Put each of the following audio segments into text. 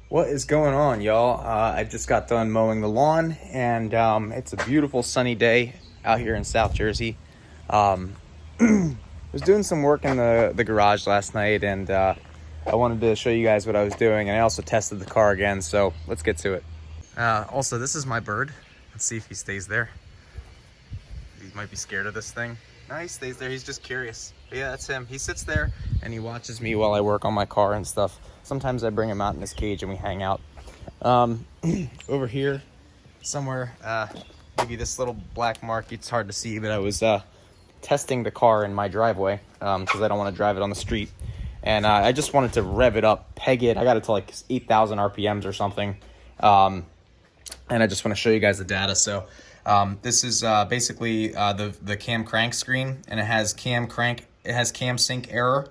What is going on, y'all? I just got done mowing the lawn, and it's a beautiful sunny day out here in South Jersey. Um, was doing some work in the garage last night, and I wanted to show you guys what I was doing, and I also tested the car again, so let's get to it. Also, this is my bird. Let's see if he stays there. He might be scared of this thing. No, he stays there. He's just curious. But yeah, that's him. He sits there and he watches me while I work on my car and stuff. Sometimes I bring him out in his cage and we hang out. Over here, somewhere, maybe this little black mark, it's hard to see, but I was testing the car in my driveway because I don't want to drive it on the street. And I just wanted to rev it up, peg it. I got it to like 8,000 RPMs or something. And I just want to show you guys the data. So this is basically the cam crank screen, and it has cam sync error.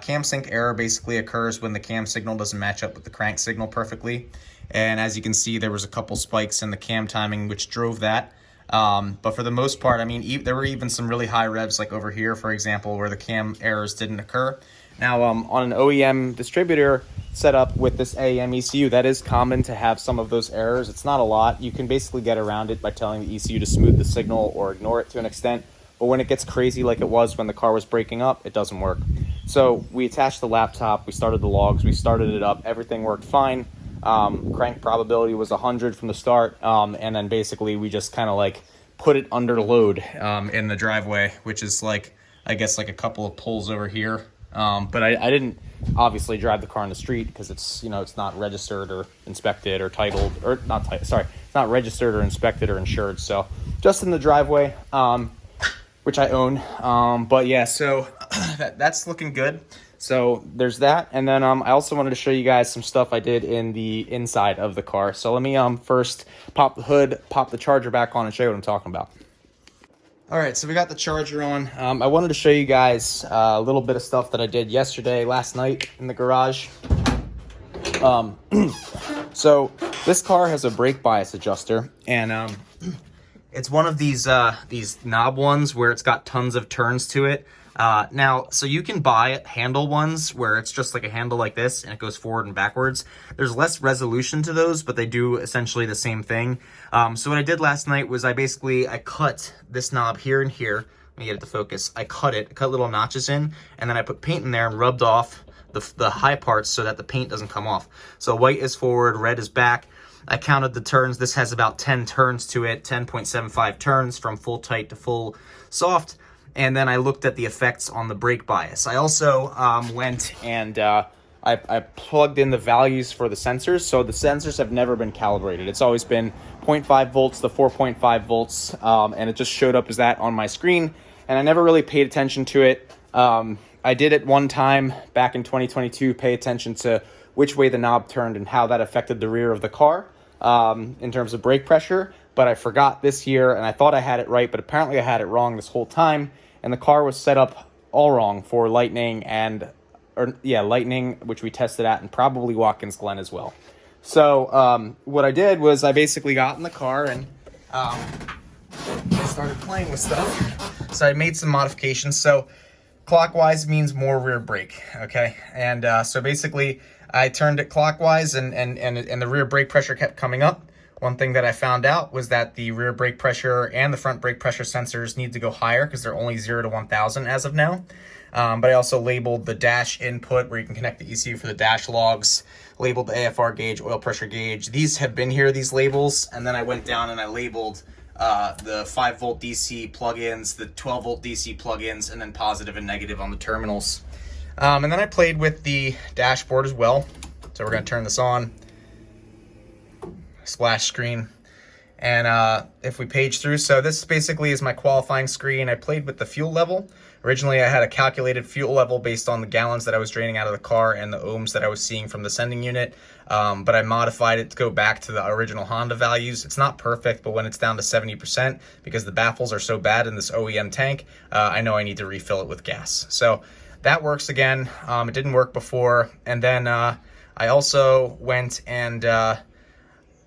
Cam sync error basically occurs when the cam signal doesn't match up with the crank signal perfectly. And as you can see, there was a couple spikes in the cam timing which drove that. But for the most part, I mean, there were even some really high revs like over here, for example, where the cam errors didn't occur. Now, on an OEM distributor setup with this AEM ECU, that is common to have some of those errors. It's not a lot. You can basically get around it by telling the ECU to smooth the signal or ignore it to an extent. But when it gets crazy like it was when the car was breaking up, it doesn't work. So we attached the laptop, we started the logs, we started it up, everything worked fine. Crank probability was 100 from the start, and then basically we just kind of like put it under load in the driveway, which is like, I guess, like a couple of pulls over here. But I didn't obviously drive the car in the street because it's, it's not registered or inspected or titled, or it's not registered or inspected or insured. So just in the driveway, which I own. But yeah, so that's looking good. So there's that. And then I also wanted to show you guys some stuff I did in the inside of the car. So let me first pop the hood, pop the charger back on, and show you what I'm talking about. All right, so we got the charger on. I wanted to show you guys a little bit of stuff that I did last night in the garage. So this car has a brake bias adjuster, and it's one of these knob ones where it's got tons of turns to it. Now, so you can buy handle ones where it's just like a handle like this and it goes forward and backwards. There's less resolution to those, but they do essentially the same thing. So what I did last night was I cut this knob here and here. Let me get it to focus. I cut little notches in, and then I put paint in there and rubbed off the high parts so that the paint doesn't come off. So white is forward, red is back. I counted the turns. This has about 10 turns to it, 10.75 turns from full tight to full soft. And then I looked at the effects on the brake bias. I also went and I plugged in the values for the sensors. So the sensors have never been calibrated. It's always been 0.5 volts to 4.5 volts, and it just showed up as that on my screen. And I never really paid attention to it. I did it one time back in 2022, pay attention to which way the knob turned and how that affected the rear of the car in terms of brake pressure. But I forgot this year, and I thought I had it right, but apparently I had it wrong this whole time. And the car was set up all wrong for lightning, which we tested at, and probably Watkins Glen as well. So what I did was I basically got in the car and I started playing with stuff. So I made some modifications. So clockwise means more rear brake, okay? And so basically I turned it clockwise, and the rear brake pressure kept coming up. One thing that I found out was that the rear brake pressure and the front brake pressure sensors need to go higher because they're only 0 to 1,000 as of now. But I also labeled the dash input where you can connect the ECU for the dash logs, labeled the AFR gauge, oil pressure gauge. These have been here, these labels, and then I went down and I labeled the 5-volt DC plugins, the 12-volt DC plugins, and then positive and negative on the terminals. And then I played with the dashboard as well. So we're going to turn this on. Splash screen, and if we page through, so this basically is my qualifying screen. I played with the fuel level. Originally I had a calculated fuel level based on the gallons that I was draining out of the car and the ohms that I was seeing from the sending unit, but I modified it to go back to the original Honda values. It's not perfect, but when it's down to 70%, because the baffles are so bad in this OEM tank, I know I need to refill it with gas. So that works again. It didn't work before. And then I also went and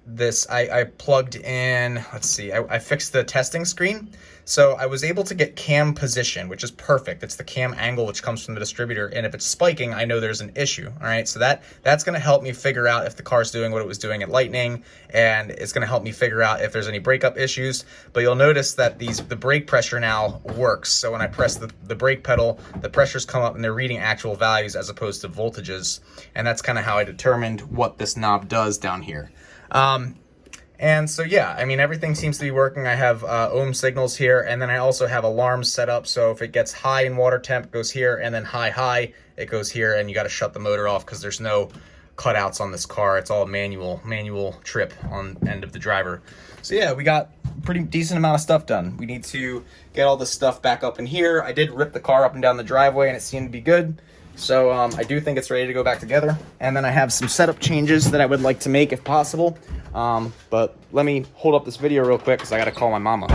this, I plugged in, let's see, I fixed the testing screen. So I was able to get cam position, which is perfect. It's the cam angle which comes from the distributor, and if it's spiking, I know there's an issue. All right, so that's gonna help me figure out if the car's doing what it was doing at Lightning, and it's gonna help me figure out if there's any breakup issues. But you'll notice that the brake pressure now works. So when I press the brake pedal, the pressures come up and they're reading actual values as opposed to voltages. And that's kind of how I determined what this knob does down here. And so, yeah, I mean, everything seems to be working. I have ohm signals here, and then I also have alarms set up. So if it gets high in water temp, it goes here, and then high, it goes here, and you got to shut the motor off because there's no cutouts on this car. It's all manual trip on end of the driver. So yeah, we got a pretty decent amount of stuff done. We need to get all this stuff back up in here. I did rip the car up and down the driveway, and it seemed to be good. So I do think it's ready to go back together. And then I have some setup changes that I would like to make if possible. But let me hold up this video real quick because I got to call my mama.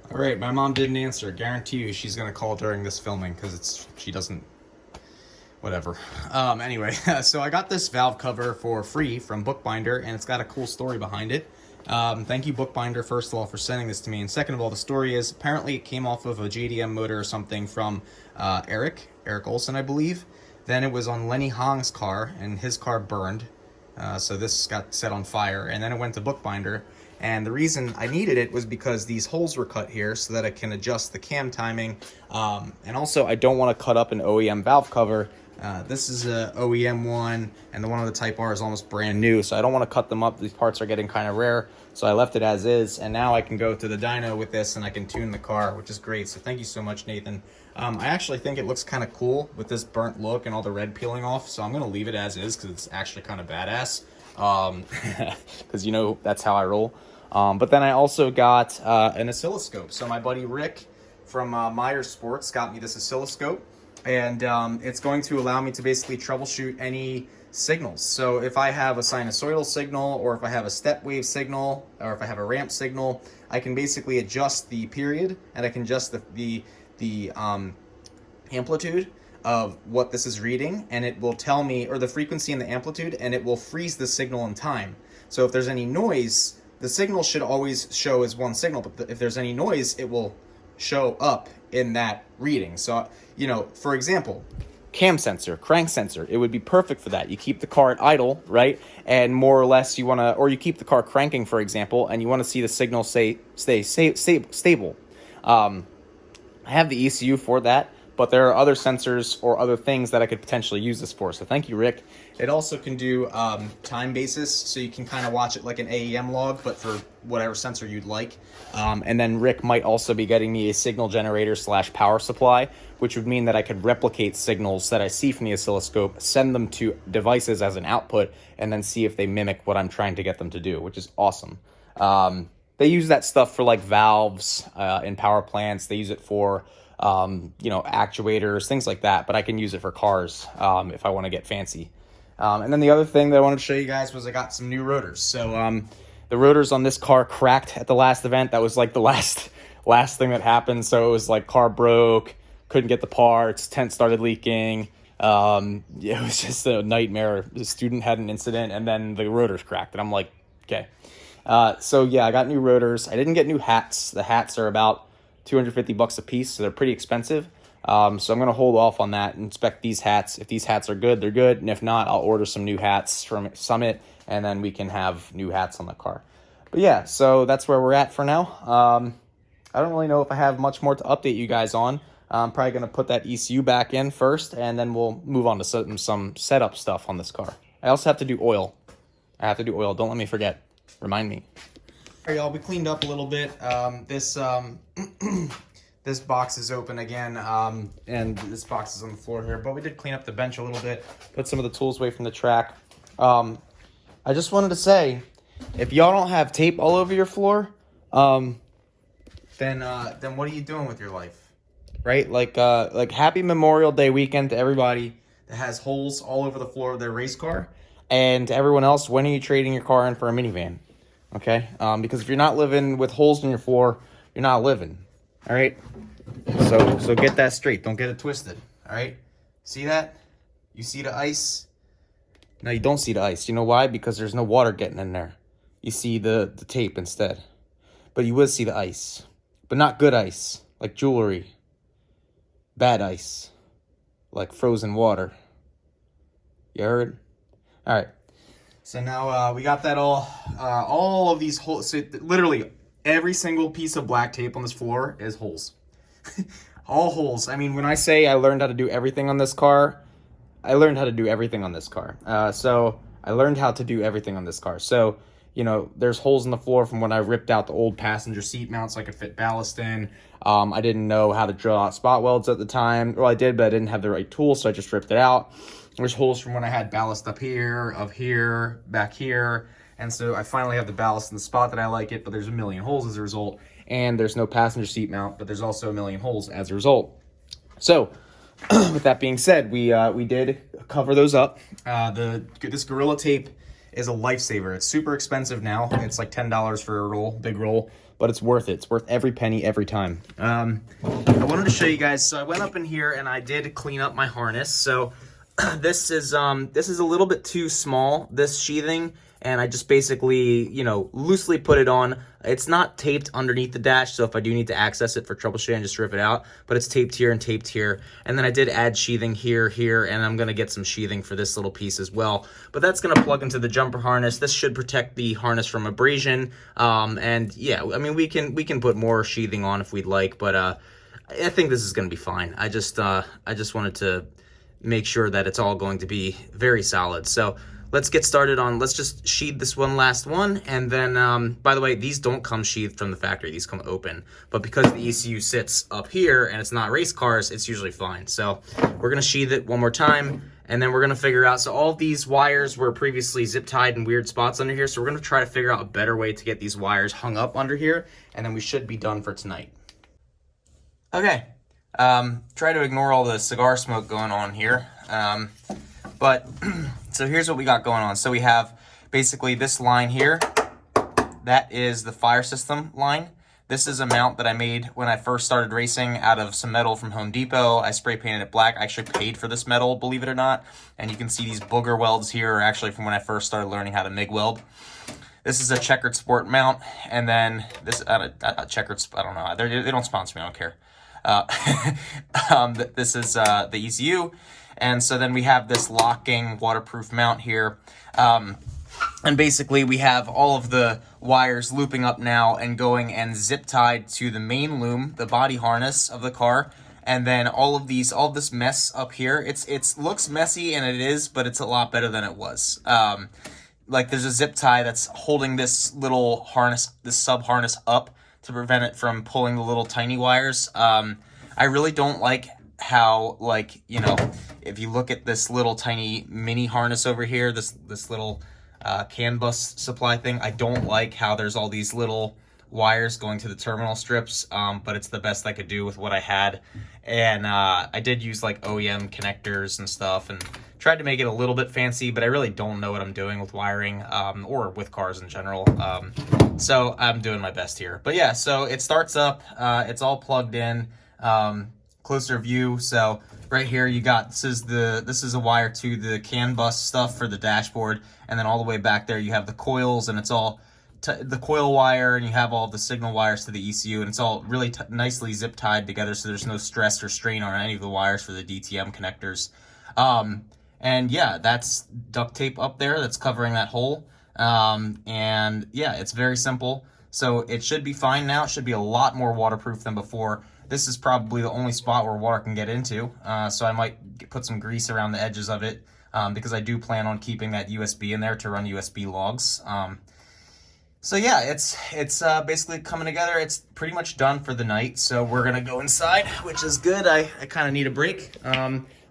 All right, my mom didn't answer. Guarantee you she's going to call during this filming because she doesn't, whatever. Anyway, so I got this valve cover for free from Bookbinder, and it's got a cool story behind it. Thank you, Bookbinder, first of all, for sending this to me. And second of all, the story is apparently it came off of a JDM motor or something from Eric Olson, I believe. Then it was on Lenny Hong's car, and his car burned. So this got set on fire, and then it went to Bookbinder. And the reason I needed it was because these holes were cut here so that I can adjust the cam timing. And also, I don't want to cut up an OEM valve cover. This is a OEM one, and the one on the Type R is almost brand new, so I don't want to cut them up. These parts are getting kind of rare, so I left it as is, and now I can go to the dyno with this and I can tune the car, which is great. So thank you so much, Nathan. I actually think it looks kind of cool with this burnt look and all the red peeling off, so I'm going to leave it as is because it's actually kind of badass, because you know that's how I roll. But then I also got an oscilloscope. So my buddy Rick from Myers Sports got me this oscilloscope, and it's going to allow me to basically troubleshoot any signals. So if I have a sinusoidal signal, or if I have a step wave signal, or if I have a ramp signal, I can basically adjust the period, and I can adjust the amplitude of what this is reading, and it will tell me, or the frequency and the amplitude, and it will freeze the signal in time. So if there's any noise, the signal should always show as one signal, but if there's any noise, it will show up in that reading. So, you know, for example, cam sensor, crank sensor, it would be perfect for that. You keep the car at idle, right? And more or less you want to, or you keep the car cranking, for example, and you want to see the signal stay stable. I have the ECU for that, but there are other sensors or other things that I could potentially use this for. So thank you, Rick. It also can do time basis, so you can kind of watch it like an AEM log, but for whatever sensor you'd like. And then Rick might also be getting me a signal generator / power supply, which would mean that I could replicate signals that I see from the oscilloscope, send them to devices as an output, and then see if they mimic what I'm trying to get them to do, which is awesome. They use that stuff for like valves in power plants. They use it for you know, actuators, things like that, but I can use it for cars if I want to get fancy. And then the other thing that I wanted to show you guys was I got some new rotors. So the rotors on this car cracked at the last event. That was like the last thing that happened. So it was like car broke, couldn't get the parts, tent started leaking. It was just a nightmare. The student had an incident, and then the rotors cracked, and I'm like, okay. So yeah, I got new rotors. I didn't get new hats. The hats are about $250 a piece, so they're pretty expensive. So I'm going to hold off on that and inspect these hats. If these hats are good, they're good. And if not, I'll order some new hats from Summit, and then we can have new hats on the car. But yeah, so that's where we're at for now. I don't really know if I have much more to update you guys on. I'm probably going to put that ECU back in first, and then we'll move on to some setup stuff on this car. I also have to do oil. Don't let me forget. Remind me. All right, y'all, we cleaned up a little bit. This box is open again, and this box is on the floor here, but we did clean up the bench a little bit, put some of the tools away from the track. I just wanted to say, if y'all don't have tape all over your floor, then what are you doing with your life? Right? Like happy Memorial Day weekend to everybody that has holes all over the floor of their race car, and to everyone else, when are you trading your car in for a minivan? Okay? Because if you're not living with holes in your floor, you're not living. All right? So get that straight. Don't get it twisted. All right? See that? You see the ice? Now you don't see the ice. You know why? Because there's no water getting in there. You see the tape instead. But you will see the ice. But not good ice, like jewelry. Bad ice, like frozen water. You heard? All right. So now we got that all of these holes. So literally every single piece of black tape on this floor is holes. All holes. I mean, when I say I learned how to do everything on this car, I learned how to do everything on this car. So I learned how to do everything on this car. So, you know, there's holes in the floor from when I ripped out the old passenger seat mount so I could fit ballast in. I didn't know how to drill out spot welds at the time. Well, I did, but I didn't have the right tool, so I just ripped it out. There's holes from when I had ballast up here, back here. And so I finally have the ballast in the spot that I like it, but there's a million holes as a result. And there's no passenger seat mount, but there's also a million holes as a result. So, with that being said, we did cover those up. This Gorilla Tape is a lifesaver. It's super expensive now. It's like $10 for a roll, big roll, but it's worth it. It's worth every penny every time. I wanted to show you guys. So I went up in here and I did clean up my harness. So this is a little bit too small, this sheathing, and I just basically, you know, loosely put it on. It's not taped underneath the dash, so if I do need to access it for troubleshooting, just rip it out, but it's taped here and taped here. And then I did add sheathing here, and I'm gonna get some sheathing for this little piece as well. But that's gonna plug into the jumper harness. This should protect the harness from abrasion. And yeah, I mean, we can put more sheathing on if we'd like, but I think this is gonna be fine. I just wanted to make sure that it's all going to be very solid. So let's get started on, let's just sheathe this one last one. And then, by the way, these don't come sheathed from the factory. These come open. But because the ECU sits up here and it's not race cars, it's usually fine. So we're going to sheathe it one more time. And then we're going to figure out, so all of these wires were previously zip tied in weird spots under here. So we're going to try to figure out a better way to get these wires hung up under here. And then we should be done for tonight. Okay. Try to ignore all the cigar smoke going on here. But so here's what we got going on. So we have basically this line here. That is the fire system line. This is a mount that I made when I first started racing out of some metal from Home Depot. I spray painted it black. I actually paid for this metal, believe it or not. And you can see these booger welds here are actually from when I first started learning how to MIG weld. This is a checkered sport mount. And then this, checkered, I don't know. They don't sponsor me, I don't care. This is the ECU. And so then we have this locking waterproof mount here. And basically we have all of the wires looping up now and going and zip tied to the main loom, the body harness of the car. And then all this mess up here, it looks messy, and it is, but it's a lot better than it was. Like there's a zip tie that's holding this little harness, this sub harness up to prevent it from pulling the little tiny wires. I really don't like how, like, you know, if you look at this little tiny mini harness over here, this little CAN bus supply thing, I don't like how there's all these little wires going to the terminal strips, but it's the best I could do with what I had. And I did use like OEM connectors and stuff and tried to make it a little bit fancy, but I really don't know what I'm doing with wiring or with cars in general. So I'm doing my best here. But yeah, so it starts up, it's all plugged in. Closer view. So right here you got, this is a wire to the CAN bus stuff for the dashboard, and then all the way back there you have the coils, and it's all the coil wire, and you have all the signal wires to the ECU, and it's all really nicely zip tied together, so there's no stress or strain on any of the wires for the DTM connectors. And yeah, that's duct tape up there that's covering that hole. And yeah, it's very simple. So it should be fine now. It should be a lot more waterproof than before. This is probably the only spot where water can get into, so I might put some grease around the edges of it, because I do plan on keeping that USB in there to run USB logs. So yeah, it's basically coming together. It's pretty much done for the night, so we're gonna go inside, which is good. I kind of need a break.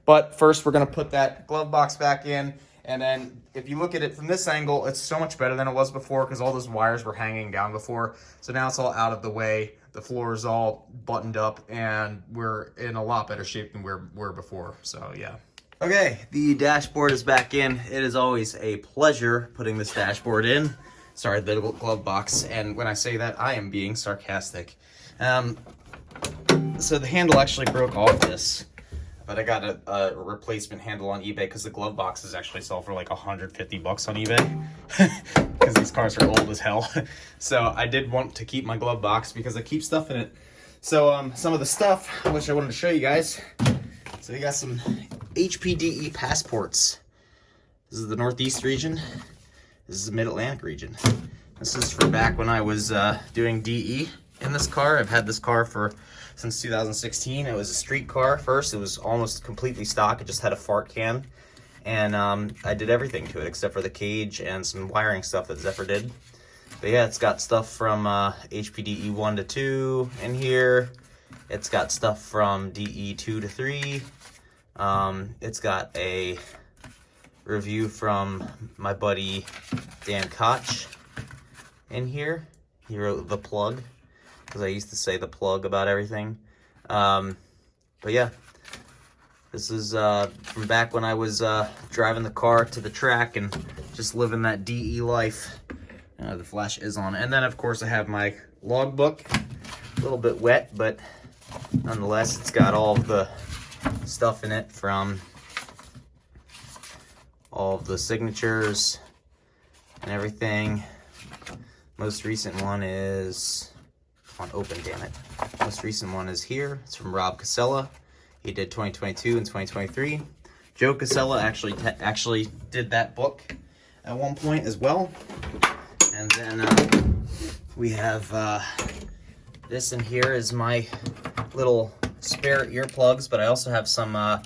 But first we're gonna put that glove box back in, and then if you look at it from this angle, it's so much better than it was before because all those wires were hanging down before. So now it's all out of the way. The floor is all buttoned up, and we're in a lot better shape than we were before. So yeah. Okay, the dashboard is back in. It is always a pleasure putting this dashboard in. Sorry, the glove box. And when I say that, I am being sarcastic. So the handle actually broke off this. but I got a replacement handle on eBay because the glove boxes actually sell for like $150 on eBay because these cars are old as hell. So I did want to keep my glove box because I keep stuff in it. So some of the stuff which I wanted to show you guys. So we got some HPDE passports. This is the Northeast region. This is the Mid-Atlantic region. This is from back when I was doing DE in this car. I've had this car since 2016. It was a street car first. It was almost completely stock. It just had a fart can. And I did everything to it except for the cage and some wiring stuff that Zephyr did. But yeah, it's got stuff from HPDE 1 to 2 in here. It's got stuff from DE 2 to 3. It's got a review from my buddy Dan Koch in here. He wrote the plug because I used to say the plug about everything. But yeah, this is from back when I was driving the car to the track and just living that DE life. The flash is on. And then of course I have my logbook, a little bit wet, but nonetheless it's got all of the stuff in it from all of the signatures and everything. Most recent one is on open, damn it. Most recent one is here. It's from Rob Casella. He did 2022 and 2023. Joe Casella actually did that book at one point as well. And then we have this in here is my little spare earplugs, but I also have some a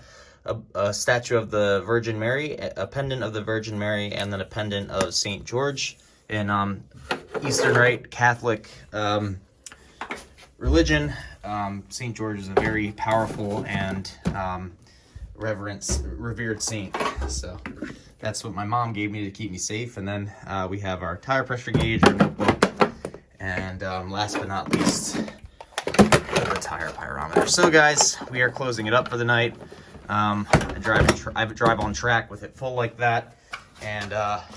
statue of the Virgin Mary, a pendant of the Virgin Mary, and then a pendant of St. George. In Eastern Rite Catholic religion, St. George is a very powerful and revered saint. So that's what my mom gave me to keep me safe. And then we have our tire pressure gauge, our notebook, and last but not least, the tire pyrometer. So guys, we are closing it up for the night. I drive on track with it full like that. And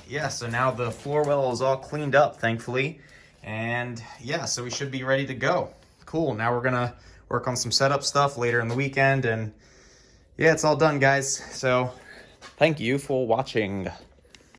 yeah, so now the floor well is all cleaned up, thankfully. And yeah, so we should be ready to go. Cool, now we're gonna work on some setup stuff later in the weekend. And yeah, it's all done, guys. So thank you for watching.